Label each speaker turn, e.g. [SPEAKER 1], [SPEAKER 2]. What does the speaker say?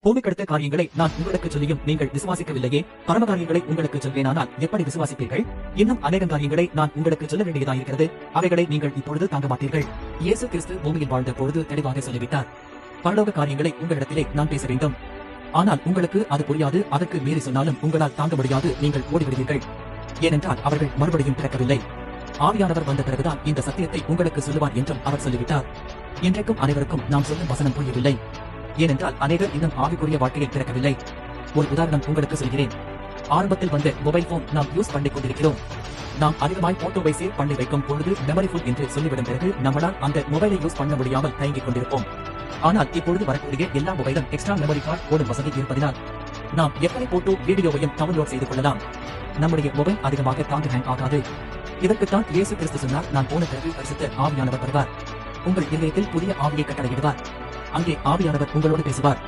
[SPEAKER 1] பூமிக்கடுத்த காரியங்களை நான் உங்களுக்கு சொல்லியும் நீங்கள் விசுவாசிக்கவில்லையே. பரம காரியங்களை உங்களுக்கு சொல்வேனானால் எப்படி விசுவாசிப்பீர்கள்? இன்னும் அநேக காரியங்களை நான் உங்களுக்கு சொல்ல வேண்டியதாயிருக்கிறது. அவைகளை நீங்கள் இப்பொழுது தாங்க மாட்டீர்கள். இயேசு கிறிஸ்து பூமியில் வாழ்ந்த பொழுது தெளிவாக சொல்லிவிட்டார். பரலோக காரியங்களை உங்களிடத்திலே நான் பேச வேண்டும். ஆனால் உங்களுக்கு அது புரியாது. அதற்கு மீறி சொன்னாலும் உங்களால் தாங்க முடியாது. நீங்கள் ஓடிவிடுவீர்கள். ஏனென்றால் அவர்கள் மறுபடியும் பிறக்கவில்லை. ஆவியானவர் வந்த பிறகுதான் இந்த சத்தியத்தை உங்களுக்கு சொல்லுவார் என்றும் அவர் சொல்லிவிட்டார். இன்றைக்கும் அனைவருக்கும் நாம் சொல்லும் வசனம் புரியவில்லை. ஏனென்றால் அனைவர் இன்னும் ஆவிக்குரிய வாழ்க்கையை பிறக்கவில்லை. ஒரு உதாரணம் உங்களுக்கு சொல்கிறேன். ஆரம்பத்தில் வந்த மொபைல் போன் நாம் யூஸ் பண்ணிக் கொண்டிருக்கிறோம். நாம் அதிகமாய் போட்டோவை சேவ் பண்ணி வைக்கும் பொழுது மெமரி ஃபுல் என்று சொல்லிவிடும் பிறகு நம்மளால் அந்த மொபைலை யூஸ் பண்ண முடியாமல் தயங்கிக் கொண்டிருப்போம். ஆனால் இப்பொழுது வரக்கூடிய எல்லா மொபைலும் எக்ஸ்ட்ரா மெமரி கார்டு போடும் வசதி இருப்பதினால் நாம் எத்தனை போட்டோ வீடியோவையும் டவுன்லோட் செய்து கொள்ளலாம். நம்முடைய மொபைல் அதிகமாக தாங்க ஹேங் ஆகாது. இதற்குத்தான் இயேசு கிறிஸ்து சொன்னார், நான் போன பிறகு பரிசுத்த ஆவியானவர் வருவார். உங்கள் இதயத்தில் புதிய ஆவியை கட்டளையிடுவார். அங்கே ஆவியானவர் உங்களோடு பேசுவார்.